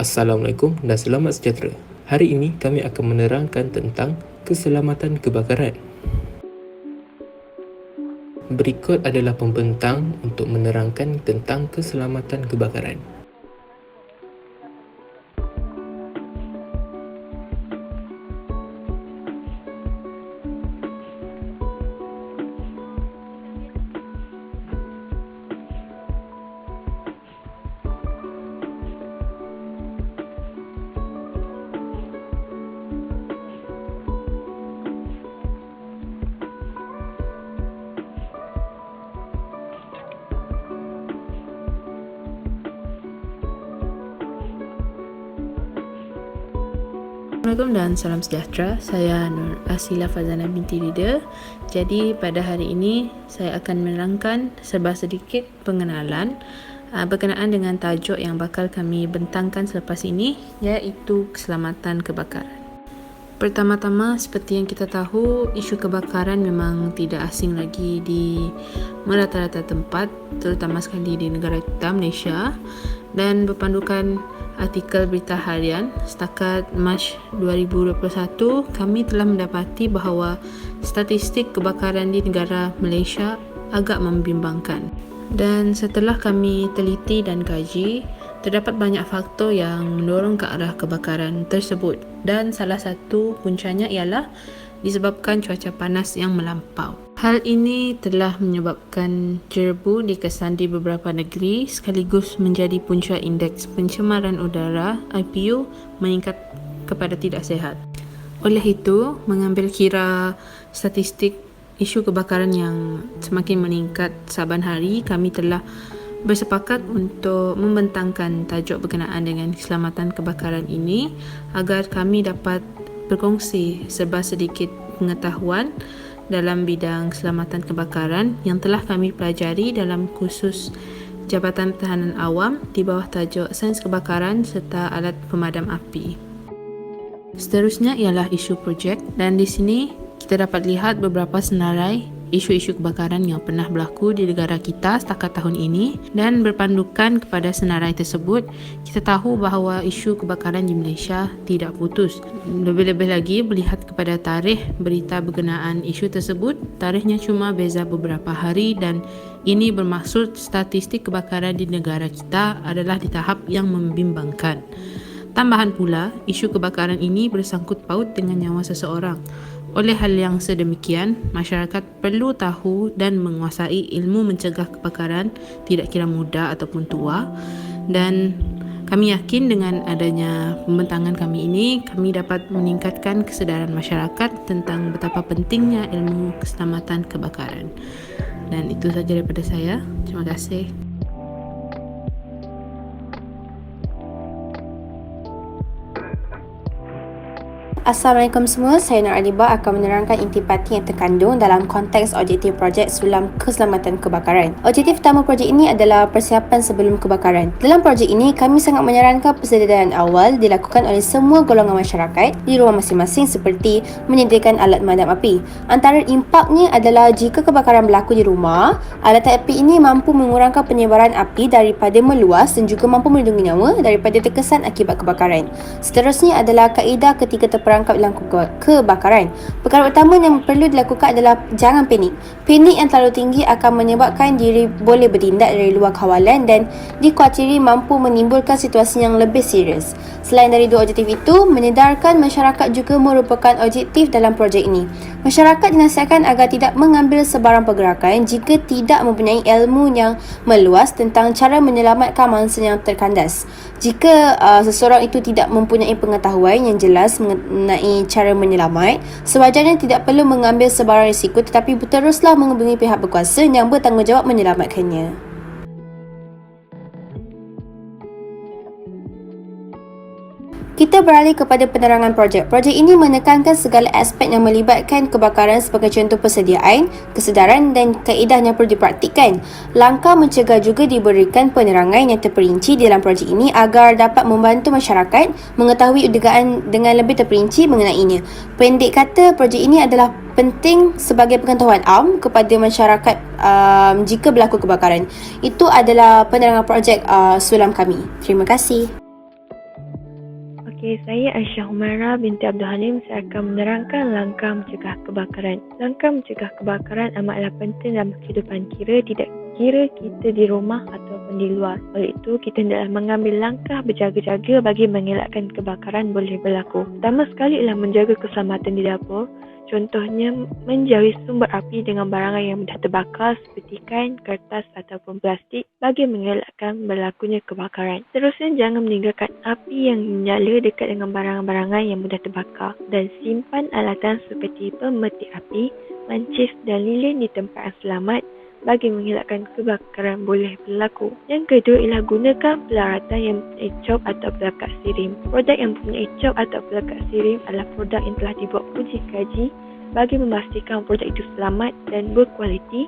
Assalamualaikum dan selamat sejahtera. Hari ini kami akan menerangkan tentang keselamatan kebakaran. Berikut adalah pembentang untuk menerangkan tentang keselamatan kebakaran. Assalamualaikum dan salam sejahtera. Saya Nur Asila Fazana binti Rida. Jadi pada hari ini saya akan menerangkan serba sedikit pengenalan berkenaan dengan tajuk yang bakal kami bentangkan selepas ini, iaitu keselamatan kebakaran. Pertama-tama, seperti yang kita tahu, isu kebakaran memang tidak asing lagi di merata-rata tempat, terutama sekali di negara kita Malaysia, dan berpandukan artikel berita harian setakat Mac 2021, kami telah mendapati bahawa statistik kebakaran di negara Malaysia agak membimbangkan. Dan setelah kami teliti dan kaji, terdapat banyak faktor yang mendorong ke arah kebakaran tersebut, dan salah satu puncanya ialah disebabkan cuaca panas yang melampau. Hal ini telah menyebabkan jerebu dikesan di beberapa negeri sekaligus menjadi punca indeks pencemaran udara IPU meningkat kepada tidak sihat. Oleh itu, mengambil kira statistik isu kebakaran yang semakin meningkat saban hari, kami telah bersepakat untuk membentangkan tajuk berkenaan dengan keselamatan kebakaran ini agar kami dapat berkongsi serba sedikit pengetahuan dalam bidang keselamatan kebakaran yang telah kami pelajari dalam kursus Jabatan Pertahanan Awam di bawah tajuk Sains Kebakaran serta Alat Pemadam Api. Seterusnya ialah isu projek, dan di sini kita dapat lihat beberapa senarai isu-isu kebakaran yang pernah berlaku di negara kita setakat tahun ini, dan berpandukan kepada senarai tersebut, kita tahu bahawa isu kebakaran di Malaysia tidak putus. Lebih-lebih lagi, melihat kepada tarikh berita berkenaan isu tersebut, tarikhnya cuma beza beberapa hari, dan ini bermaksud statistik kebakaran di negara kita adalah di tahap yang membimbangkan. Tambahan pula, isu kebakaran ini bersangkut paut dengan nyawa seseorang. Oleh hal yang sedemikian, masyarakat perlu tahu dan menguasai ilmu mencegah kebakaran, tidak kira muda ataupun tua. Dan kami yakin dengan adanya pembentangan kami ini, kami dapat meningkatkan kesedaran masyarakat tentang betapa pentingnya ilmu keselamatan kebakaran. Dan itu saja daripada saya. Terima kasih. Assalamualaikum semua, saya Nur Alibah akan menerangkan intipati yang terkandung dalam konteks objektif projek Sulam Keselamatan Kebakaran. Objektif utama projek ini adalah persiapan sebelum kebakaran. Dalam projek ini, kami sangat menyarankan persediaan awal dilakukan oleh semua golongan masyarakat di rumah masing-masing seperti menyediakan alat pemadam api. Antara impaknya adalah jika kebakaran berlaku di rumah, alat api ini mampu mengurangkan penyebaran api daripada meluas dan juga mampu melindungi nyawa daripada terkesan akibat kebakaran. Seterusnya adalah kaedah ketika terperangkap dalam kebakaran. Perkara utama yang perlu dilakukan adalah jangan panik. Panik yang terlalu tinggi akan menyebabkan diri boleh bertindak dari luar kawalan dan dikhawatiri mampu menimbulkan situasi yang lebih serius. Selain dari dua objektif itu, menyedarkan masyarakat juga merupakan objektif dalam projek ini. Masyarakat dinasihatkan agar tidak mengambil sebarang pergerakan jika tidak mempunyai ilmu yang meluas tentang cara menyelamatkan mangsa yang terkandas. Jika seseorang itu tidak mempunyai pengetahuan yang jelas mengenai cara menyelamat, sewajarnya tidak perlu mengambil sebarang risiko tetapi teruslah menghubungi pihak berkuasa yang bertanggungjawab menyelamatkannya. Kita beralih kepada penerangan projek. Projek ini menekankan segala aspek yang melibatkan kebakaran sebagai contoh persediaan, kesedaran dan kaedah yang perlu dipraktikkan. Langkah mencegah juga diberikan penerangan yang terperinci dalam projek ini agar dapat membantu masyarakat mengetahui dugaan dengan lebih terperinci mengenainya. Pendek kata, projek ini adalah penting sebagai pengetahuan am kepada masyarakat jika berlaku kebakaran. Itu adalah penerangan projek Sulam kami. Terima kasih. Okey, saya Aisyah Humaira binti Abdul Halim. Saya akan menerangkan langkah mencegah kebakaran. Langkah mencegah kebakaran amatlah penting dalam kehidupan tidak kira kita di rumah ataupun di luar. Oleh itu, kita hendaklah mengambil langkah berjaga-jaga bagi mengelakkan kebakaran boleh berlaku. Pertama sekali ialah menjaga keselamatan di dapur. Contohnya, menjauhi sumber api dengan barangan yang mudah terbakar seperti kain, kertas ataupun plastik bagi mengelakkan berlakunya kebakaran. Seterusnya, jangan meninggalkan api yang menyala dekat dengan barangan-barangan yang mudah terbakar dan simpan alatan seperti pemeti api, mancis dan lilin di tempat yang selamat bagi mengelakkan kebakaran boleh berlaku. Yang kedua ialah gunakan peralatan yang mempunyai cop atau pelekat sirim. Produk yang mempunyai cop atau pelekat sirim adalah produk yang telah dibuat uji kaji bagi memastikan produk itu selamat dan berkualiti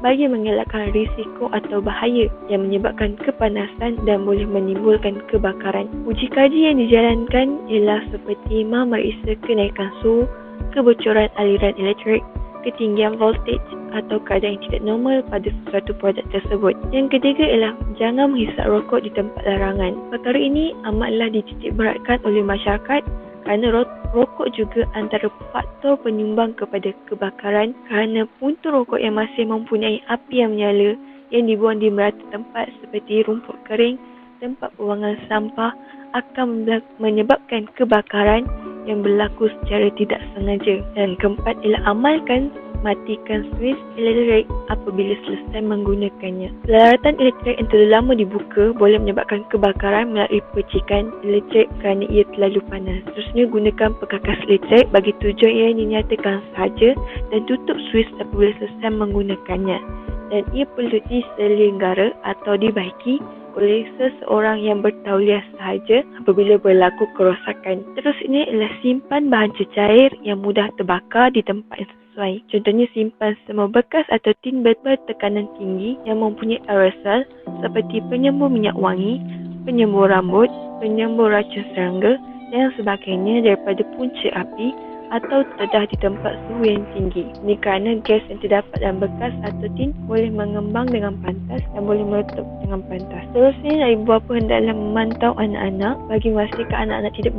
bagi mengelakkan risiko atau bahaya yang menyebabkan kepanasan dan boleh menimbulkan kebakaran. Uji kaji yang dijalankan ialah seperti memeriksa kenaikan suhu, kebocoran aliran elektrik, ketinggian voltage atau keadaan yang tidak normal pada sesuatu produk tersebut. Yang ketiga ialah jangan menghisap rokok di tempat larangan. Perkara ini amatlah dititikberatkan oleh masyarakat kerana rokok juga antara faktor penyumbang kepada kebakaran kerana puntung rokok yang masih mempunyai api yang menyala yang dibuang di merata tempat seperti rumput kering, tempat pembuangan sampah akan menyebabkan kebakaran yang berlaku secara tidak sengaja. Dan keempat ialah amalkan matikan switch elektrik apabila selesai menggunakannya. Peralatan elektrik yang terlalu lama dibuka boleh menyebabkan kebakaran melalui percikan elektrik kerana ia terlalu panas. Seterusnya, gunakan pekakas elektrik bagi tujuan yang dinyatakan sahaja dan tutup switch apabila selesai menggunakannya. Dan ia perlu diselenggara atau dibaiki oleh seseorang yang bertauliah sahaja apabila berlaku kerosakan. Terusnya ialah simpan bahan cecair yang mudah terbakar di tempat yang sesuai. Contohnya, simpan semua bekas atau tin bertekanan tinggi yang mempunyai aerosol seperti penyembur minyak wangi, penyembur rambut, penyembur racun serangga dan sebagainya daripada punca api atau terdedah di tempat suhu yang tinggi. Ini kerana gas yang terdapat dalam bekas atau tin boleh mengembang dengan pantas dan boleh meletup dengan pantas. Seterusnya, ibu bapa hendaklah memantau anak-anak bagi memastikan anak-anak tidak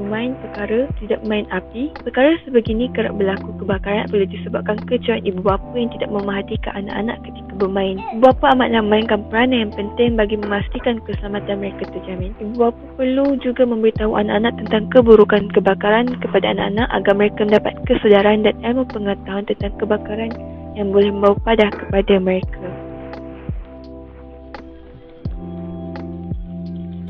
bermain api. Perkara sebegini kerap berlaku kebakaran apabila disebabkan kecewaan ibu bapa yang tidak memerhatikan anak-anak ketika bermain. Ibu bapa amatlah memainkan peranan yang penting bagi memastikan keselamatan mereka terjamin. Ibu bapa perlu juga memberitahu anak-anak tentang keburukan kebakaran kepada anak-anak agar mereka mendapat kesedaran dan ilmu pengetahuan tentang kebakaran yang boleh membawa padah kepada mereka.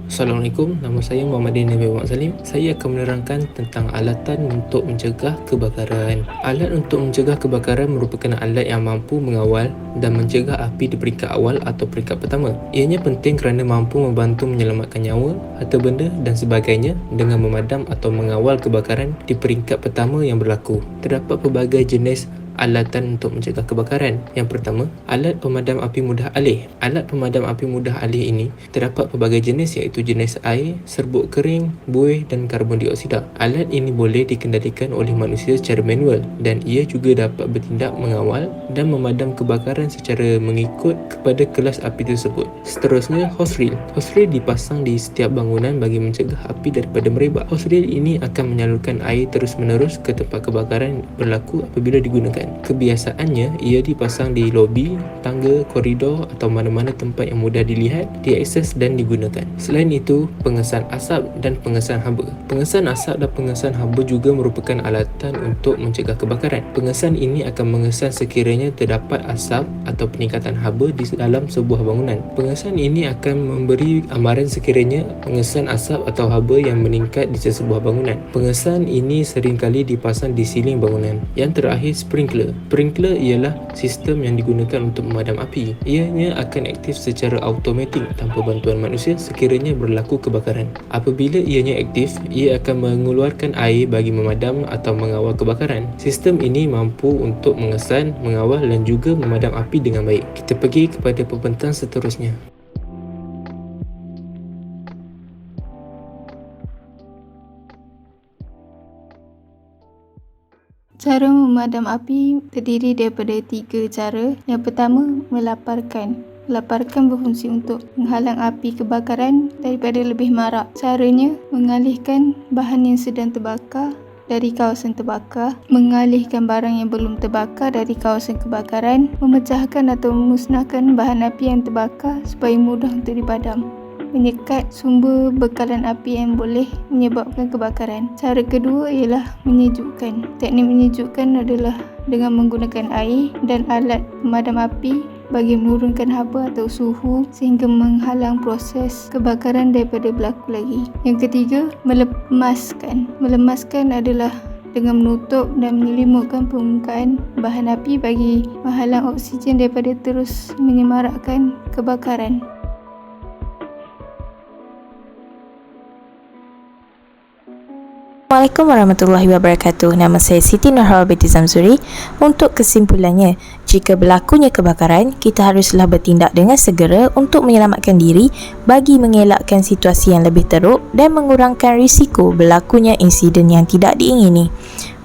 Assalamualaikum, nama saya Muhammad Nabi Muhammad Salim. Saya akan menerangkan tentang alatan untuk mencegah kebakaran. Alat untuk mencegah kebakaran merupakan alat yang mampu mengawal dan mencegah api di peringkat awal atau peringkat pertama. Ianya penting kerana mampu membantu menyelamatkan nyawa, harta benda dan sebagainya dengan memadam atau mengawal kebakaran di peringkat pertama yang berlaku. Terdapat pelbagai jenis alatan untuk mencegah kebakaran. Yang pertama, alat pemadam api mudah alih. Alat pemadam api mudah alih ini terdapat pelbagai jenis iaitu jenis air, serbuk kering, buih dan karbon dioksida. Alat ini boleh dikendalikan oleh manusia secara manual dan ia juga dapat bertindak mengawal dan memadam kebakaran secara mengikut kepada kelas api tersebut. Seterusnya, hose reel. Hose reel dipasang di setiap bangunan bagi mencegah api daripada merebak. Hose reel ini akan menyalurkan air terus-menerus ke tempat kebakaran berlaku apabila digunakan. Kebiasaannya, ia dipasang di lobi, tangga, koridor atau mana-mana tempat yang mudah dilihat, diakses dan digunakan. Selain itu, pengesan asap dan pengesan haba. Pengesan asap dan pengesan haba juga merupakan alatan untuk mencegah kebakaran. Pengesan ini akan mengesan sekiranya terdapat asap atau peningkatan haba di dalam sebuah bangunan. Pengesan ini akan memberi amaran sekiranya pengesan asap atau haba yang meningkat di sebuah bangunan. Pengesan ini seringkali dipasang di siling bangunan. Yang terakhir, sprinkler. Sprinkler ialah sistem yang digunakan untuk memadam api. Ianya akan aktif secara automatik tanpa bantuan manusia sekiranya berlaku kebakaran. Apabila ianya aktif, ia akan mengeluarkan air bagi memadam atau mengawal kebakaran. Sistem ini mampu untuk mengesan, mengawal dan juga memadam api dengan baik. Kita pergi kepada pembentang seterusnya. Cara memadam api terdiri daripada 3 cara. Yang pertama, melaparkan. laparkan berfungsi untuk menghalang api kebakaran daripada lebih marak. Caranya, mengalihkan bahan yang sedang terbakar dari kawasan terbakar, mengalihkan barang yang belum terbakar dari kawasan kebakaran, memecahkan atau memusnahkan bahan api yang terbakar supaya mudah untuk dipadam, menyekat sumber bekalan api yang boleh menyebabkan kebakaran. Cara kedua ialah menyejukkan. Teknik menyejukkan adalah dengan menggunakan air dan alat pemadam api bagi menurunkan haba atau suhu sehingga menghalang proses kebakaran daripada berlaku lagi. Yang ketiga, melemaskan. Melemaskan adalah dengan menutup dan menyelimutkan permukaan bahan api bagi menghalang oksigen daripada terus menyemarakkan kebakaran. Assalamualaikum warahmatullahi wabarakatuh. Nama saya Siti Nurhawal binti Zamzuri. Untuk kesimpulannya, jika berlakunya kebakaran, kita haruslah bertindak dengan segera untuk menyelamatkan diri bagi mengelakkan situasi yang lebih teruk dan mengurangkan risiko berlakunya insiden yang tidak diingini.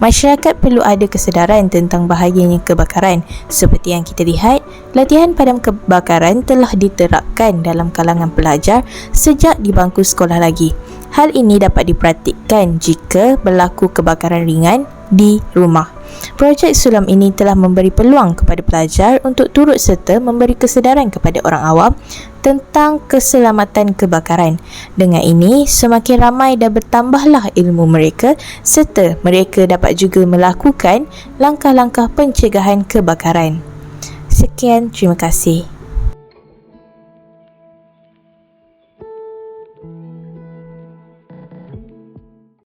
Masyarakat perlu ada kesedaran tentang bahayanya kebakaran. Seperti yang kita lihat, latihan padam kebakaran telah diterapkan dalam kalangan pelajar sejak di bangku sekolah lagi. Hal ini dapat dipraktikkan jika berlaku kebakaran ringan di rumah. Projek sulam ini telah memberi peluang kepada pelajar untuk turut serta memberi kesedaran kepada orang awam tentang keselamatan kebakaran. Dengan ini, semakin ramai dan bertambahlah ilmu mereka serta mereka dapat juga melakukan langkah-langkah pencegahan kebakaran. Sekian, terima kasih.